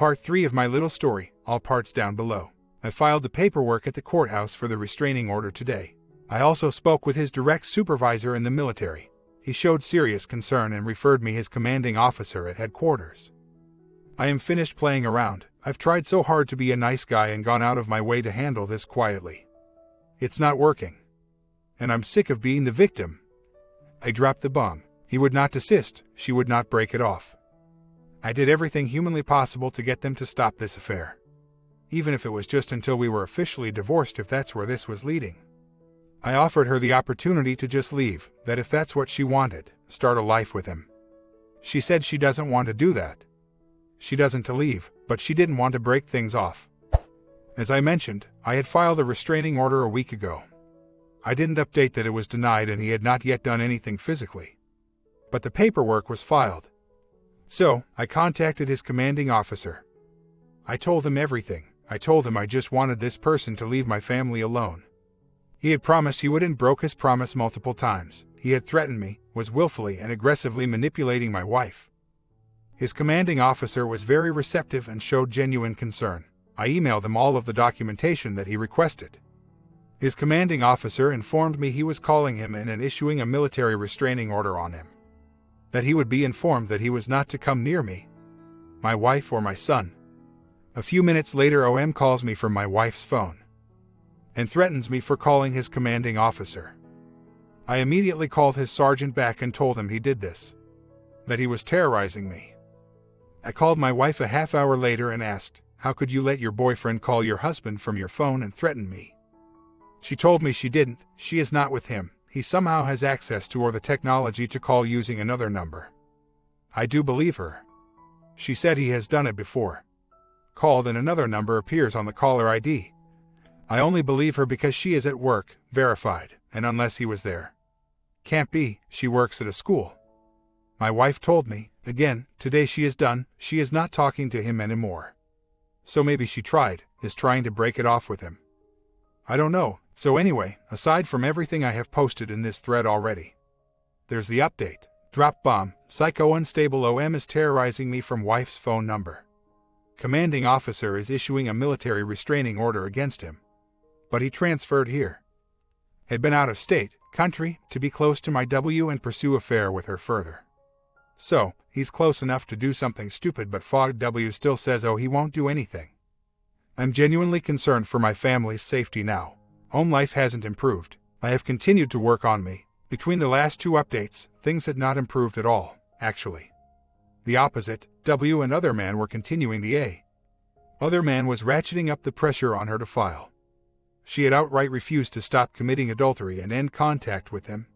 Part 3 of my little story, all parts down below. I filed the paperwork at the courthouse for the restraining order today. I also spoke with his direct supervisor in the military. He showed serious concern and referred me his commanding officer at headquarters. I am finished playing around. I've tried so hard to be a nice guy and gone out of my way to handle this quietly. It's not working. And I'm sick of being the victim. I dropped the bomb. He would not desist. She would not break it off. I did everything humanly possible to get them to stop this affair. Even if it was just until we were officially divorced, if that's where this was leading. I offered her the opportunity to just leave, that if that's what she wanted, start a life with him. She said she doesn't want to do that. She doesn't to leave, but she didn't want to break things off. As I mentioned, I had filed a restraining order a week ago. I didn't update that it was denied and he had not yet done anything physically. But the paperwork was filed. So, I contacted his commanding officer. I told him everything. I told him I just wanted this person to leave my family alone. He had promised he wouldn't, broke his promise multiple times. He had threatened me, was willfully and aggressively manipulating my wife. His commanding officer was very receptive and showed genuine concern. I emailed him all of the documentation that he requested. His commanding officer informed me he was calling him in and issuing a military restraining order on him. That he would be informed that he was not to come near me, my wife or my son. A few minutes later, OM calls me from my wife's phone and threatens me for calling his commanding officer. I immediately called his sergeant back and told him he did this, that he was terrorizing me. I called my wife a half hour later and asked, "How could you let your boyfriend call your husband from your phone and threaten me?" She told me she didn't. She is not with him. He somehow has access to or the technology to call using another number. I do believe her. She said he has done it before. Called and another number appears on the caller ID. I only believe her because she is at work, verified, and unless he was there. Can't be, she works at a school. My wife told me, again, today she is done, she is not talking to him anymore. So maybe she is trying to break it off with him. I don't know. So anyway, aside from everything I have posted in this thread already, there's the update. Drop bomb, psycho unstable OM is terrorizing me from wife's phone number. Commanding officer is issuing a military restraining order against him. But he transferred here. Had been out of state, country, to be close to my W and pursue affair with her further. So, he's close enough to do something stupid, but Fog W still says he won't do anything. I'm genuinely concerned for my family's safety now. Home life hasn't improved. I have continued to work on me. Between the last two updates, things had not improved at all, actually. The opposite, W and Other Man were continuing the A. Other Man was ratcheting up the pressure on her to file. She had outright refused to stop committing adultery and end contact with him.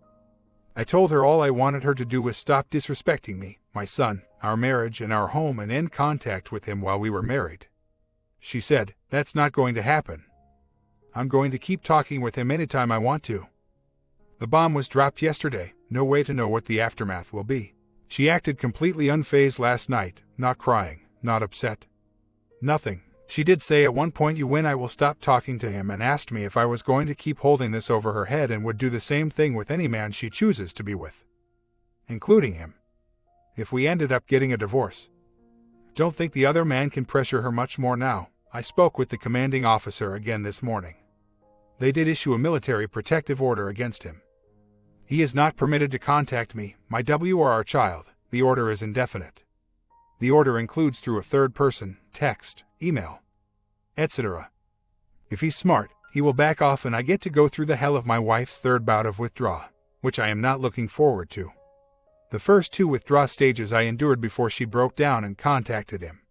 I told her all I wanted her to do was stop disrespecting me, my son, our marriage and our home, and end contact with him while we were married. She said, "That's not going to happen. I'm going to keep talking with him anytime I want to." The bomb was dropped yesterday, no way to know what the aftermath will be. She acted completely unfazed last night, not crying, not upset. Nothing. She did say at one point, "You win, I will stop talking to him," and asked me if I was going to keep holding this over her head and would do the same thing with any man she chooses to be with, including him, if we ended up getting a divorce. Don't think the other man can pressure her much more now. I spoke with the commanding officer again this morning. They did issue a military protective order against him. He is not permitted to contact me, my W, or our child. The order is indefinite. The order includes through a third person, text, email, etc. If he's smart, he will back off and I get to go through the hell of my wife's third bout of withdrawal, which I am not looking forward to. The first two withdrawal stages I endured before she broke down and contacted him,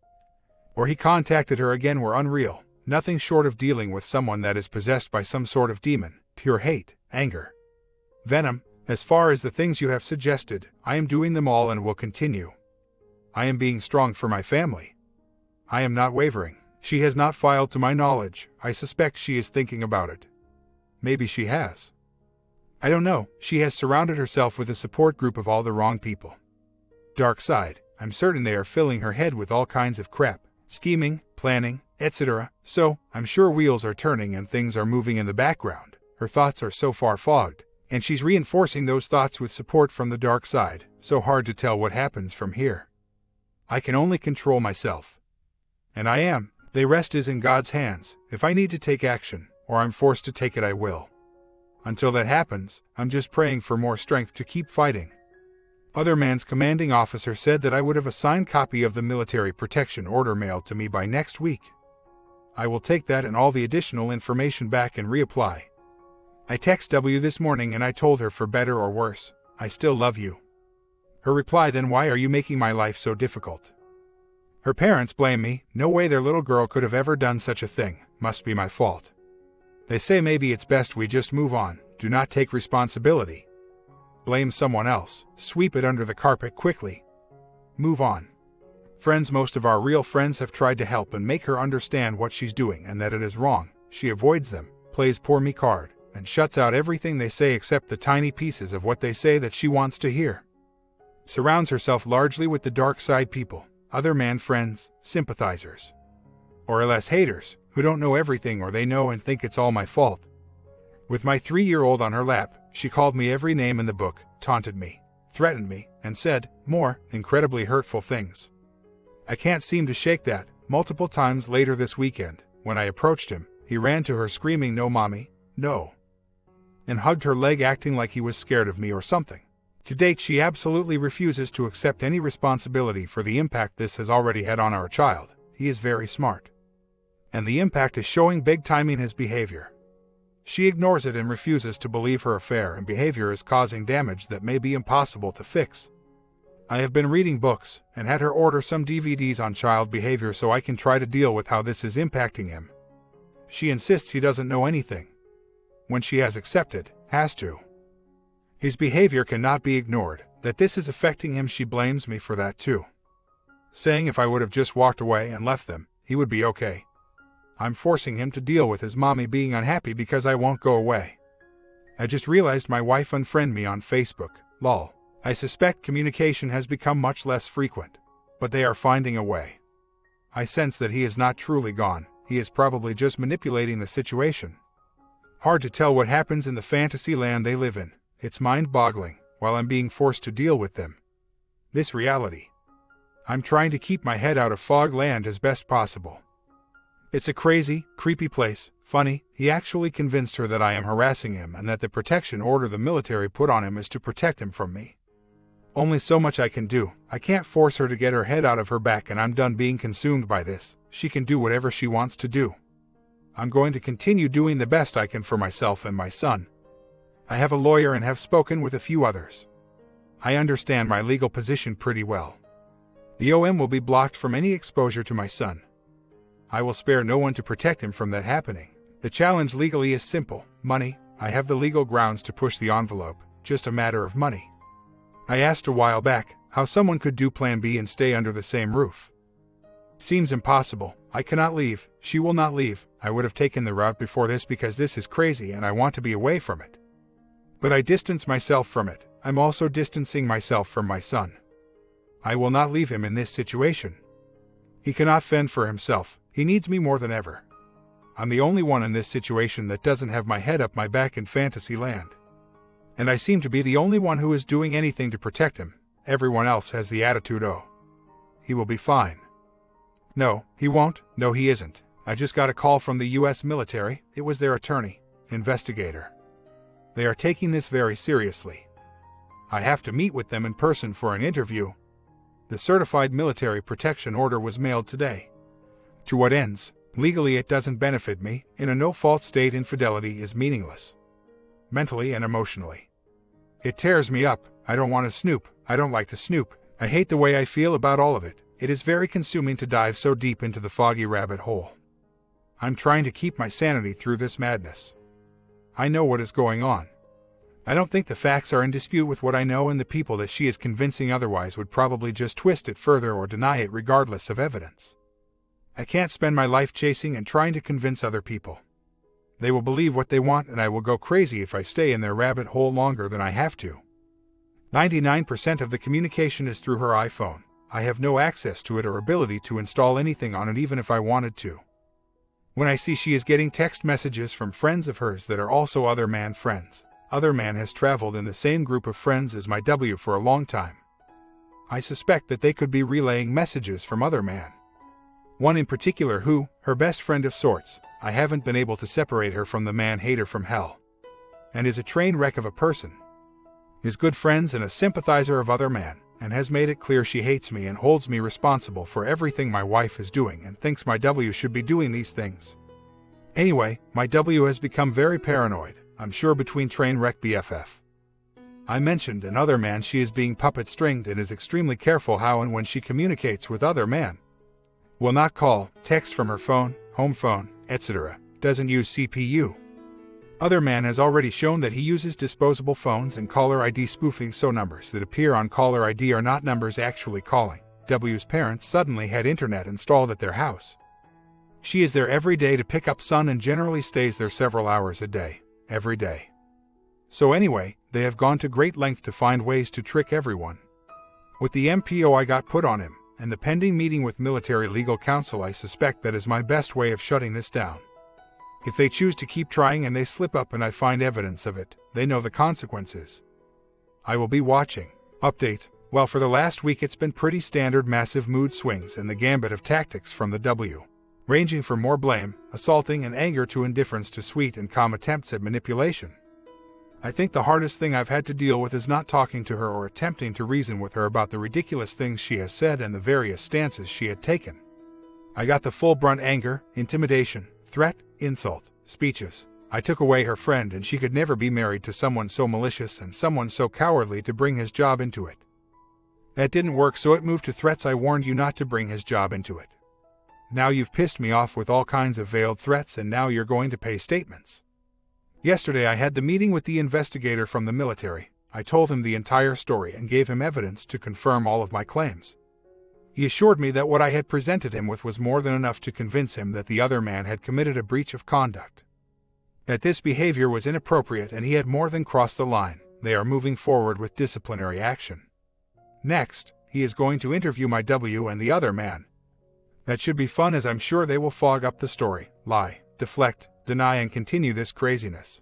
or he contacted her again, were unreal. Nothing short of dealing with someone that is possessed by some sort of demon, pure hate, anger, venom. As far as the things you have suggested, I am doing them all and will continue. I am being strong for my family. I am not wavering. She has not filed to my knowledge. I suspect she is thinking about it. Maybe she has. I don't know. She has surrounded herself with a support group of all the wrong people. Dark side. I'm certain they are filling her head with all kinds of crap, scheming, planning, etc. So, I'm sure wheels are turning and things are moving in the background. Her thoughts are so far fogged, and she's reinforcing those thoughts with support from the dark side. So hard to tell what happens from here. I can only control myself. And I am. The rest is in God's hands. If I need to take action, or I'm forced to take it, I will. Until that happens, I'm just praying for more strength to keep fighting. Other man's commanding officer said that I would have a signed copy of the military protection order mailed to me by next week. I will take that and all the additional information back and reapply. I text W this morning and I told her, for better or worse, I still love you. Her reply then, why are you making my life so difficult? Her parents blame me. No way their little girl could have ever done such a thing. Must be my fault. They say maybe it's best we just move on. Do not take responsibility. Blame someone else. Sweep it under the carpet quickly. Move on. Friends, most of our real friends have tried to help and make her understand what she's doing and that it is wrong. She avoids them, plays poor me card, and shuts out everything they say except the tiny pieces of what they say that she wants to hear. Surrounds herself largely with the dark side people, other man friends, sympathizers. Or less haters, who don't know everything or they know and think it's all my fault. With my 3-year-old on her lap, she called me every name in the book, taunted me, threatened me, and said more incredibly hurtful things. I can't seem to shake that. Multiple times later this weekend, when I approached him, he ran to her screaming, "No, mommy, no," and hugged her leg, acting like he was scared of me or something. To date, she absolutely refuses to accept any responsibility for the impact this has already had on our child. He is very smart, and the impact is showing big time in his behavior. She ignores it and refuses to believe her affair and behavior is causing damage that may be impossible to fix. I have been reading books and had her order some DVDs on child behavior so I can try to deal with how this is impacting him. She insists he doesn't know anything, when she has accepted, has to. His behavior cannot be ignored, that this is affecting him. She blames me for that too, saying if I would have just walked away and left them, he would be okay. I'm forcing him to deal with his mommy being unhappy because I won't go away. I just realized my wife unfriended me on Facebook, lol. I suspect communication has become much less frequent, but they are finding a way. I sense that he is not truly gone, he is probably just manipulating the situation. Hard to tell what happens in the fantasy land they live in. It's mind-boggling, while I'm being forced to deal with them. This reality. I'm trying to keep my head out of fog land as best possible. It's a crazy, creepy place. Funny, he actually convinced her that I am harassing him and that the protection order the military put on him is to protect him from me. Only so much I can do. I can't force her to get her head out of her back, and I'm done being consumed by this. She can do whatever she wants to do. I'm going to continue doing the best I can for myself and my son. I have a lawyer and have spoken with a few others. I understand my legal position pretty well. The OM will be blocked from any exposure to my son. I will spare no one to protect him from that happening. The challenge legally is simple. Money. I have the legal grounds to push the envelope. Just a matter of money. I asked a while back how someone could do Plan B and stay under the same roof. Seems impossible. I cannot leave. She will not leave. I would have taken the route before this because this is crazy and I want to be away from it. But I distance myself from it. I'm also distancing myself from my son. I will not leave him in this situation. He cannot fend for himself. He needs me more than ever. I'm the only one in this situation that doesn't have my head up my back in fantasy land. And I seem to be the only one who is doing anything to protect him. Everyone else has the attitude, oh, he will be fine. No, he won't. No, he isn't. I just got a call from the U.S. military. It was their attorney, investigator. They are taking this very seriously. I have to meet with them in person for an interview. The certified military protection order was mailed today. To what ends? Legally it doesn't benefit me. In a no-fault state, infidelity is meaningless. Mentally and emotionally. It tears me up. I don't want to snoop. I don't like to snoop. I hate the way I feel about all of it. It is very consuming to dive so deep into the foggy rabbit hole. I'm trying to keep my sanity through this madness. I know what is going on. I don't think the facts are in dispute with what I know, and the people that she is convincing otherwise would probably just twist it further or deny it regardless of evidence. I can't spend my life chasing and trying to convince other people. They will believe what they want, and I will go crazy if I stay in their rabbit hole longer than I have to. 99% of the communication is through her iPhone. I have no access to it or ability to install anything on it even if I wanted to. When I see she is getting text messages from friends of hers that are also other man friends. Other man has traveled in the same group of friends as my W for a long time. I suspect that they could be relaying messages from other man. One in particular who, her best friend of sorts, I haven't been able to separate her from the man-hater from hell. And is a train wreck of a person. Is good friends and a sympathizer of other man, and has made it clear she hates me and holds me responsible for everything my wife is doing and thinks my W should be doing these things. Anyway, my W has become very paranoid, I'm sure between train wreck BFF. I mentioned another man she is being puppet-stringed and is extremely careful how and when she communicates with other man. Will not call, text from her phone, home phone, etc. Doesn't use CPU. Other man has already shown that he uses disposable phones and caller ID spoofing, so numbers that appear on caller ID are not numbers actually calling. W's parents suddenly had internet installed at their house. She is there every day to pick up son and generally stays there several hours a day, every day. So anyway, they have gone to great length to find ways to trick everyone. With the MPO I got put on him, and the pending meeting with military legal counsel, I suspect that is my best way of shutting this down. If they choose to keep trying and they slip up and I find evidence of it, they know the consequences. I will be watching. Update. Well, for the last week it's been pretty standard massive mood swings and the gambit of tactics from the W. Ranging from more blame, assaulting and anger to indifference to sweet and calm attempts at manipulation. I think the hardest thing I've had to deal with is not talking to her or attempting to reason with her about the ridiculous things she has said and the various stances she had taken. I got the full brunt: anger, intimidation, threat, insult, speeches. I took away her friend and she could never be married to someone so malicious and someone so cowardly to bring his job into it. That didn't work, so it moved to threats. I warned you not to bring his job into it. Now you've pissed me off with all kinds of veiled threats and now you're going to pay statements. Yesterday I had the meeting with the investigator from the military. I told him the entire story and gave him evidence to confirm all of my claims. He assured me that what I had presented him with was more than enough to convince him that the other man had committed a breach of conduct. That this behavior was inappropriate and he had more than crossed the line. They are moving forward with disciplinary action. Next, he is going to interview my W and the other man. That should be fun, as I'm sure they will fog up the story, lie, deflect, deny and continue this craziness.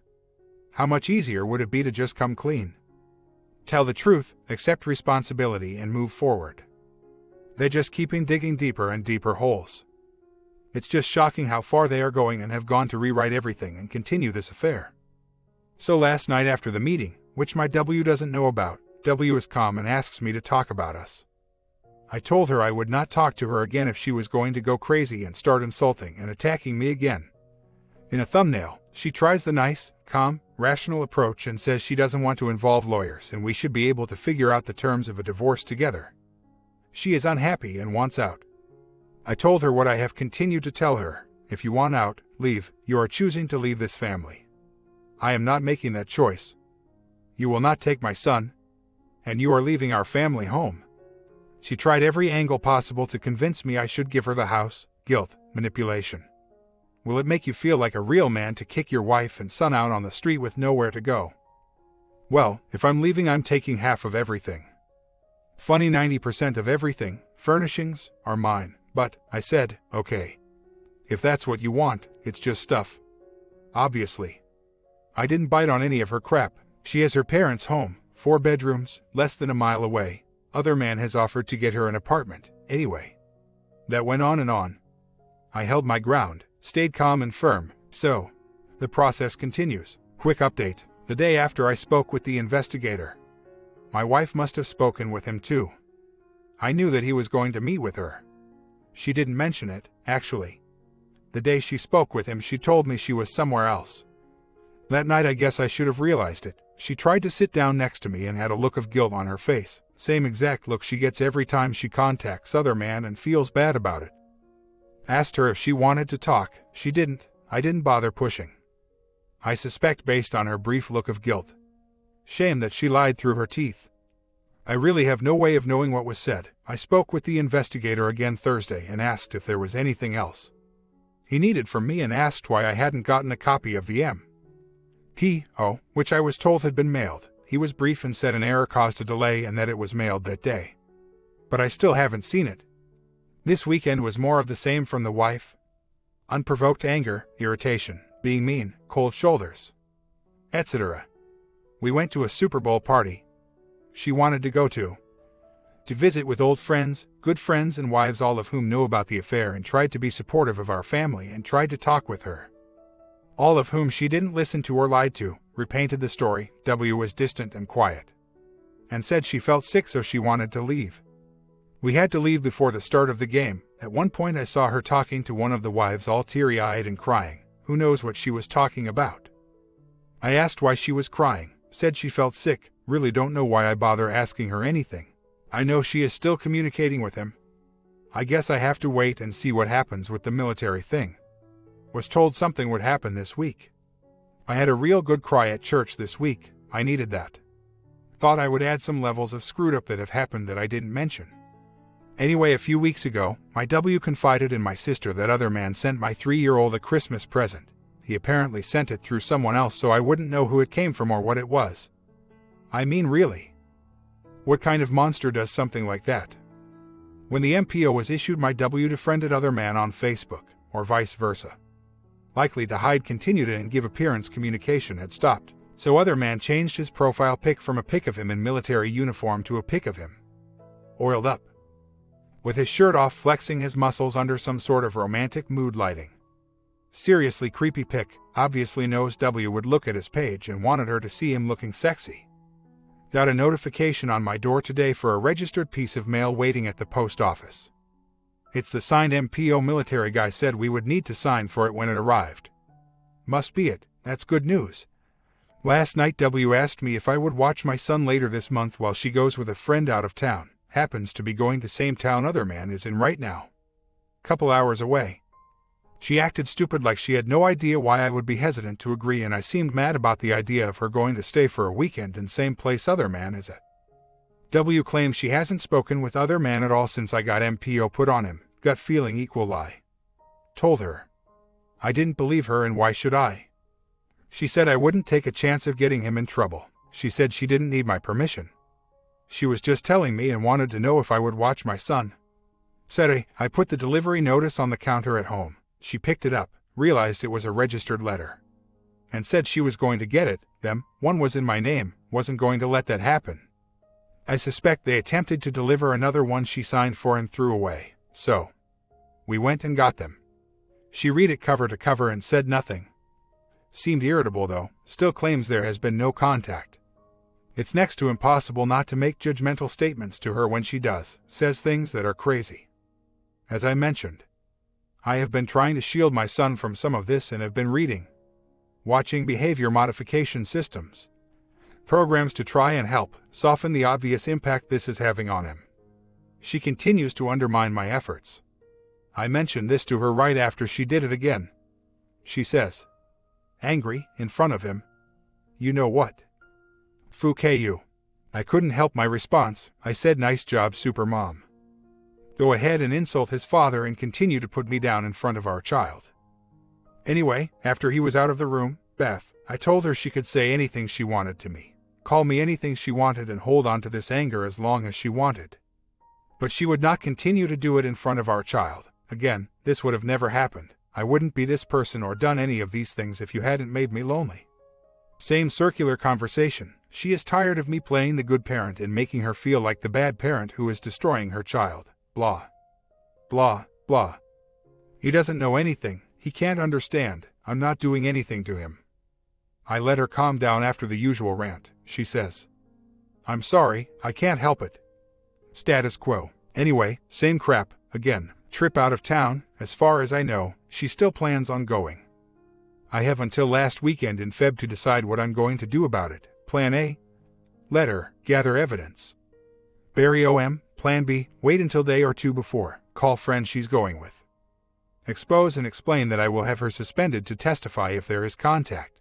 How much easier would it be to just come clean? Tell the truth, accept responsibility and move forward. They just keep digging deeper and deeper holes. It's just shocking how far they are going and have gone to rewrite everything and continue this affair. So last night after the meeting, which my W doesn't know about, W is calm and asks me to talk about us. I told her I would not talk to her again if she was going to go crazy and start insulting and attacking me again. In a thumbnail, she tries the nice, calm, rational approach and says she doesn't want to involve lawyers and we should be able to figure out the terms of a divorce together. She is unhappy and wants out. I told her what I have continued to tell her: if you want out, leave. You are choosing to leave this family. I am not making that choice. You will not take my son, and you are leaving our family home. She tried every angle possible to convince me I should give her the house. Guilt, manipulation. Will it make you feel like a real man to kick your wife and son out on the street with nowhere to go? Well, if I'm leaving, I'm taking half of everything. Funny, 90% of everything, furnishings, are mine. But, I said, okay. If that's what you want, it's just stuff. Obviously. I didn't bite on any of her crap. She has her parents' home, 4 bedrooms, less than a mile away. Other man has offered to get her an apartment, anyway. That went on and on. I held my ground, stayed calm and firm, so the process continues. Quick update. The day after I spoke with the investigator, my wife must have spoken with him too. I knew that he was going to meet with her. She didn't mention it, actually. The day she spoke with him, she told me she was somewhere else. That night I guess I should have realized it. She tried to sit down next to me and had a look of guilt on her face. Same exact look she gets every time she contacts other man and feels bad about it. Asked her if she wanted to talk. She didn't. I didn't bother pushing. I suspect based on her brief look of guilt. Shame that she lied through her teeth. I really have no way of knowing what was said. I spoke with the investigator again Thursday and asked if there was anything else he needed from me and asked why I hadn't gotten a copy of the MPO, which I was told had been mailed. He was brief and said an error caused a delay and that it was mailed that day. But I still haven't seen it. This weekend was more of the same from the wife. Unprovoked anger, irritation, being mean, cold shoulders, etc. We went to a Super Bowl party she wanted to go to. to visit with old friends, good friends and wives, all of whom knew about the affair and tried to be supportive of our family and tried to talk with her. All of whom she didn't listen to or lied to, repainted the story. W was distant and quiet, and said she felt sick so she wanted to leave. We had to leave before the start of the game. At one point I saw her talking to one of the wives, all teary-eyed and crying. Who knows what she was talking about? I asked why she was crying, said she felt sick. Really don't know why I bother asking her anything. I know she is still communicating with him. I guess I have to wait and see what happens with the military thing. Was told something would happen this week. I had a real good cry at church this week. I needed that. Thought I would add some levels of screwed up that have happened that I didn't mention. Anyway, a few weeks ago, my W confided in my sister that other man sent my 3-year-old a Christmas present. He apparently sent it through someone else so I wouldn't know who it came from or what it was. I mean, really? What kind of monster does something like that? When the MPO was issued, my W defriended other man on Facebook, or vice versa. Likely to hide continued and give appearance communication had stopped, so other man changed his profile pic from a pic of him in military uniform to a pic of him oiled up, with his shirt off, flexing his muscles under some sort of romantic mood lighting. Seriously creepy pic. Obviously knows W would look at his page and wanted her to see him looking sexy. Got a notification on my door today for a registered piece of mail waiting at the post office. It's the signed MPO. Military guy said we would need to sign for it when it arrived. Must be it. That's good news. Last night W asked me if I would watch my son later this month while she goes with a friend out of town. Happens to be going the same town other man is in right now. Couple hours away. She acted stupid, like she had no idea why I would be hesitant to agree, and I seemed mad about the idea of her going to stay for a weekend in same place other man is at. W claims she hasn't spoken with other man at all since I got MPO put on him. Gut feeling equal lie. Told her I didn't believe her, and why should I? She said I wouldn't take a chance of getting him in trouble. She said she didn't need my permission. She was just telling me and wanted to know if I would watch my son. Said I put the delivery notice on the counter at home. She picked it up, realized it was a registered letter, and said she was going to get it. One was in my name, wasn't going to let that happen. I suspect they attempted to deliver another one she signed for and threw away, so we went and got them. She read it cover to cover and said nothing. Seemed irritable though, still claims there has been no contact. It's next to impossible not to make judgmental statements to her when she does, says things that are crazy. As I mentioned, I have been trying to shield my son from some of this and have been reading, watching behavior modification systems, programs to try and help soften the obvious impact this is having on him. She continues to undermine my efforts. I mentioned this to her right after she did it again. She says, angry, in front of him, "You know what? Fuck you." I couldn't help my response. I said, "Nice job, supermom." Go ahead and insult his father and continue to put me down in front of our child. Anyway, after he was out of the room, Beth, I told her she could say anything she wanted to me, call me anything she wanted, and hold on to this anger as long as she wanted. But she would not continue to do it in front of our child. Again, this would have never happened. I wouldn't be this person or done any of these things if you hadn't made me lonely. Same circular conversation. She is tired of me playing the good parent and making her feel like the bad parent who is destroying her child. Blah. Blah, blah. He doesn't know anything. He can't understand. I'm not doing anything to him. I let her calm down after the usual rant. She says, "I'm sorry, I can't help it." Status quo. Anyway, same crap, again. Trip out of town. As far as I know, she still plans on going. I have until last weekend in Feb to decide what I'm going to do about it. Plan A, let her gather evidence. Bury OM. Plan B, wait until day or two before, call friend she's going with. Expose and explain that I will have her suspended to testify if there is contact.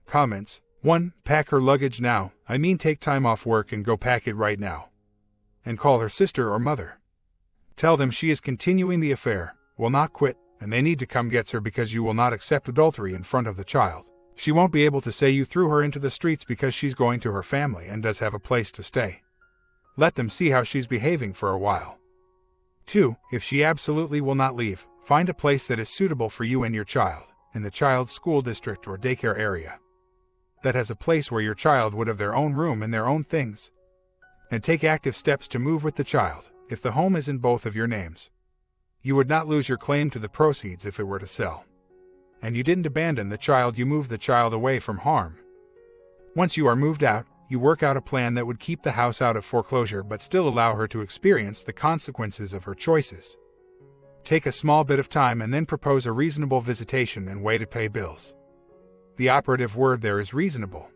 Comments. 1. Pack her luggage now. I mean, take time off work and go pack it right now. And call her sister or mother. Tell them she is continuing the affair, will not quit, and they need to come get her because you will not accept adultery in front of the child. She won't be able to say you threw her into the streets because she's going to her family and does have a place to stay. Let them see how she's behaving for a while. 2. If she absolutely will not leave, find a place that is suitable for you and your child, in the child's school district or daycare area, that has a place where your child would have their own room and their own things. and take active steps to move with the child, if the home is in both of your names. You would not lose your claim to the proceeds if it were to sell. And you didn't abandon the child, you moved the child away from harm. Once you are moved out, you work out a plan that would keep the house out of foreclosure but still allow her to experience the consequences of her choices. Take a small bit of time and then propose a reasonable visitation and way to pay bills. The operative word there is reasonable.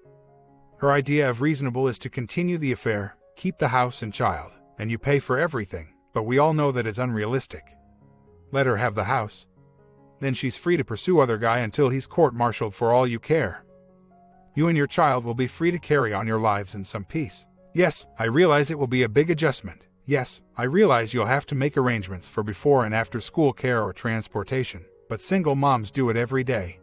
Her idea of reasonable is to continue the affair, keep the house and child, and you pay for everything, but we all know that is unrealistic. Let her have the house. Then she's free to pursue other guy until he's court-martialed for all you care. You and your child will be free to carry on your lives in some peace. Yes, I realize it will be a big adjustment. Yes, I realize you'll have to make arrangements for before and after school care or transportation, but single moms do it every day.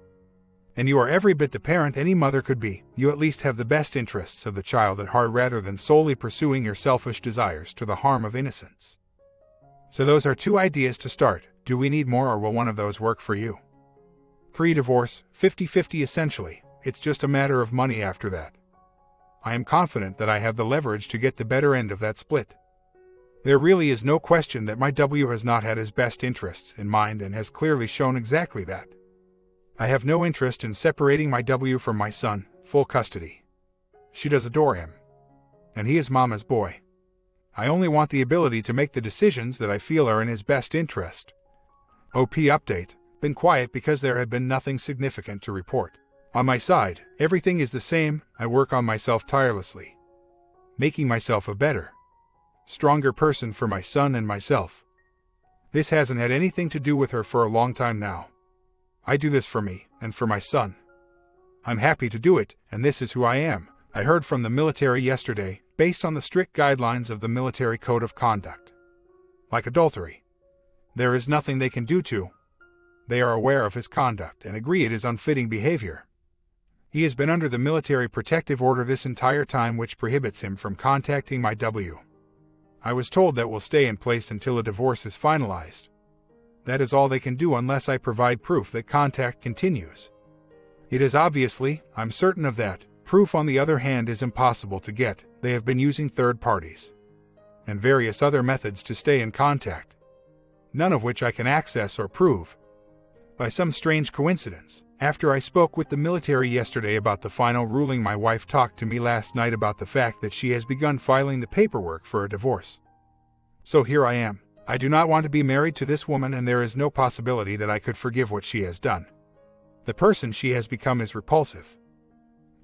And you are every bit the parent any mother could be. You at least have the best interests of the child at heart rather than solely pursuing your selfish desires to the harm of innocence. So those are 2 ideas to start. Do we need more, or will one of those work for you? Pre-divorce, 50-50 essentially. It's just a matter of money after that. I am confident that I have the leverage to get the better end of that split. There really is no question that my W has not had his best interests in mind and has clearly shown exactly that. I have no interest in separating my W from my son, full custody. She does adore him. And he is Mama's boy. I only want the ability to make the decisions that I feel are in his best interest. OP update. Been quiet because there have been nothing significant to report. On my side, everything is the same. I work on myself tirelessly, making myself a better, stronger person for my son and myself. This hasn't had anything to do with her for a long time now. I do this for me and for my son. I'm happy to do it, and this is who I am. I heard from the military yesterday, based on the strict guidelines of the military code of conduct. Like adultery, there is nothing they can do to. They are aware of his conduct and agree it is unfitting behavior. He has been under the military protective order this entire time, which prohibits him from contacting my W. I was told that will stay in place until a divorce is finalized. That is all they can do unless I provide proof that contact continues. It is obviously, I'm certain of that. Proof, on the other hand, is impossible to get. They have been using third parties and various other methods to stay in contact, none of which I can access or prove. By some strange coincidence, after I spoke with the military yesterday about the final ruling, my wife talked to me last night about the fact that she has begun filing the paperwork for a divorce. So here I am. I do not want to be married to this woman, and there is no possibility that I could forgive what she has done. The person she has become is repulsive.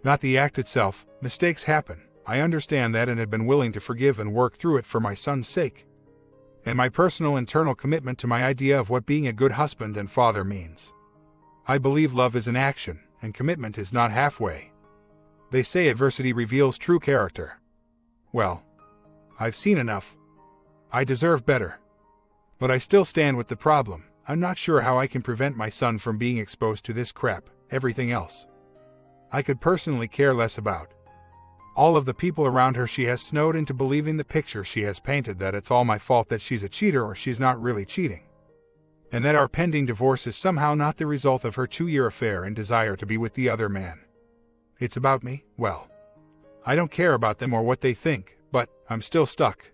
Not the act itself. Mistakes happen. I understand that and have been willing to forgive and work through it for my son's sake, and my personal internal commitment to my idea of what being a good husband and father means. I believe love is an action, and commitment is not halfway. They say adversity reveals true character. Well, I've seen enough. I deserve better. But I still stand with the problem. I'm not sure how I can prevent my son from being exposed to this crap. Everything else I could personally care less about. All of the people around her she has snowed into believing the picture she has painted, that it's all my fault that she's a cheater or she's not really cheating, and that our pending divorce is somehow not the result of her 2-year affair and desire to be with the other man. It's about me. Well, I don't care about them or what they think, but I'm still stuck.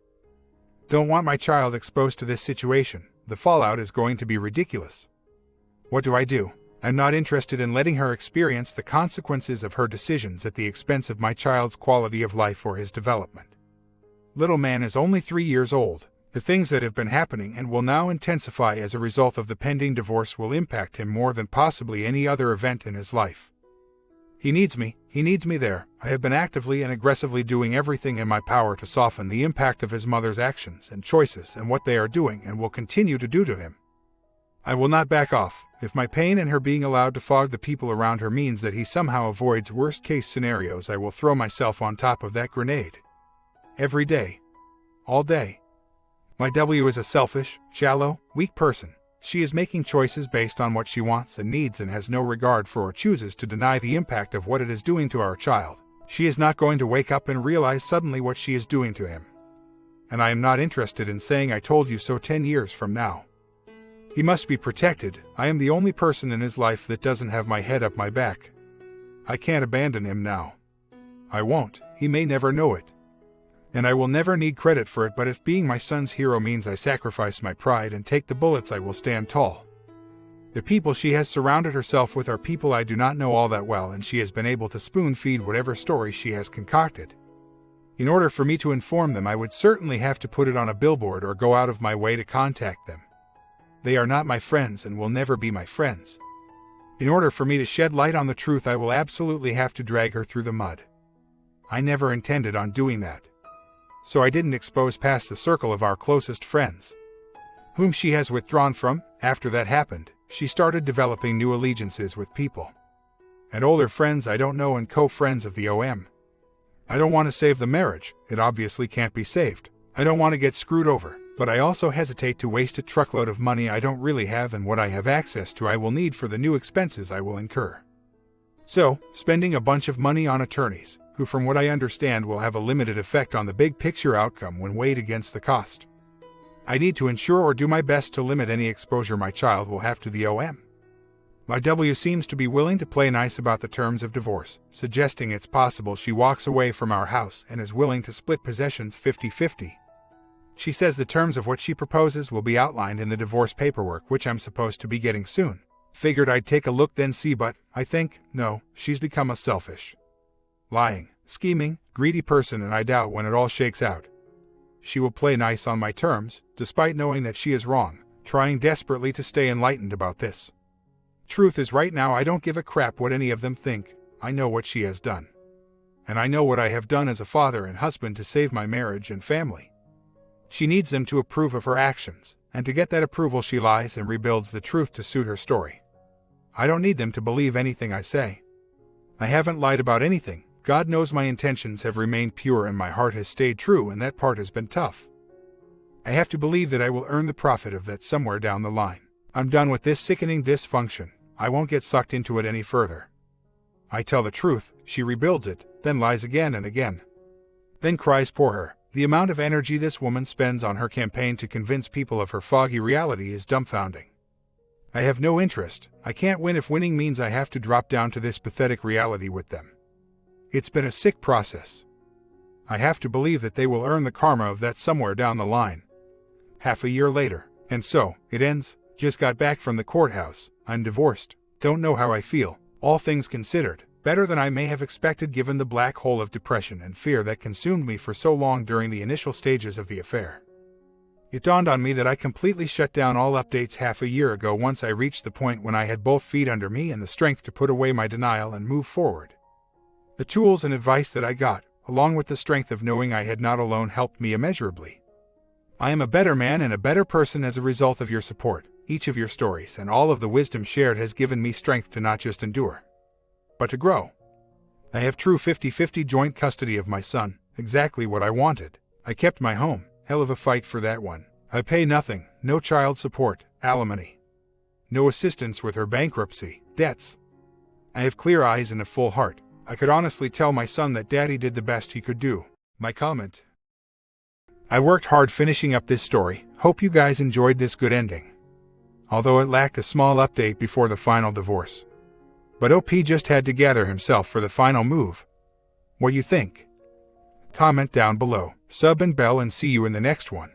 Don't want my child exposed to this situation. The fallout is going to be ridiculous. What do I do? I'm not interested in letting her experience the consequences of her decisions at the expense of my child's quality of life or his development. Little man is only 3 years old. The things that have been happening and will now intensify as a result of the pending divorce will impact him more than possibly any other event in his life. He needs me. He needs me there. I have been actively and aggressively doing everything in my power to soften the impact of his mother's actions and choices and what they are doing and will continue to do to him. I will not back off. If my pain and her being allowed to fog the people around her means that he somehow avoids worst-case scenarios, I will throw myself on top of that grenade. Every day. All day. My W is a selfish, shallow, weak person. She is making choices based on what she wants and needs and has no regard for or chooses to deny the impact of what it is doing to our child. She is not going to wake up and realize suddenly what she is doing to him. And I am not interested in saying I told you so 10 years from now. He must be protected. I am the only person in his life that doesn't have my head up my back. I can't abandon him now. I won't. He may never know it. And I will never need credit for it, but if being my son's hero means I sacrifice my pride and take the bullets, I will stand tall. The people she has surrounded herself with are people I do not know all that well, and she has been able to spoon-feed whatever story she has concocted. In order for me to inform them, I would certainly have to put it on a billboard or go out of my way to contact them. They are not my friends and will never be my friends. In order for me to shed light on the truth, I will absolutely have to drag her through the mud. I never intended on doing that. So I didn't expose past the circle of our closest friends, whom she has withdrawn from. After that happened, she started developing new allegiances with people and older friends I don't know and co-friends of the OM. I don't want to save the marriage, it obviously can't be saved. I don't want to get screwed over, but I also hesitate to waste a truckload of money I don't really have, and what I have access to I will need for the new expenses I will incur. So, spending a bunch of money on attorneys, who from what I understand will have a limited effect on the big picture outcome when weighed against the cost. I need to ensure or do my best to limit any exposure my child will have to the OM. My W seems to be willing to play nice about the terms of divorce, suggesting it's possible she walks away from our house and is willing to split possessions 50-50. She says the terms of what she proposes will be outlined in the divorce paperwork, which I'm supposed to be getting soon. Figured I'd take a look then see, but I think, no, she's become a selfish, lying, scheming, greedy person, and I doubt when it all shakes out she will play nice on my terms, despite knowing that she is wrong, trying desperately to stay enlightened about this. Truth is, right now I don't give a crap what any of them think. I know what she has done. And I know what I have done as a father and husband to save my marriage and family. She needs them to approve of her actions, and to get that approval she lies and rebuilds the truth to suit her story. I don't need them to believe anything I say. I haven't lied about anything. God knows my intentions have remained pure and my heart has stayed true, and that part has been tough. I have to believe that I will earn the profit of that somewhere down the line. I'm done with this sickening dysfunction. I won't get sucked into it any further. I tell the truth, she rebuilds it, then lies again and again. Then cries poor her. The amount of energy this woman spends on her campaign to convince people of her foggy reality is dumbfounding. I have no interest. I can't win if winning means I have to drop down to this pathetic reality with them. It's been a sick process. I have to believe that they will earn the karma of that somewhere down the line. Half a year later, and so, it ends. Just got back from the courthouse. I'm divorced. Don't know how I feel. All things considered, better than I may have expected given the black hole of depression and fear that consumed me for so long during the initial stages of the affair. It dawned on me that I completely shut down all updates half a year ago once I reached the point when I had both feet under me and the strength to put away my denial and move forward. The tools and advice that I got, along with the strength of knowing I had not alone, helped me immeasurably. I am a better man and a better person as a result of your support. Each of your stories and all of the wisdom shared has given me strength to not just endure, but to grow. I have true 50-50 joint custody of my son, exactly what I wanted. I kept my home, hell of a fight for that one. I pay nothing, no child support, alimony, no assistance with her bankruptcy, debts. I have clear eyes and a full heart. I could honestly tell my son that Daddy did the best he could do. My comment. I worked hard finishing up this story. Hope you guys enjoyed this good ending. Although it lacked a small update before the final divorce. But OP just had to gather himself for the final move. What you think? Comment down below, sub and bell, and see you in the next one.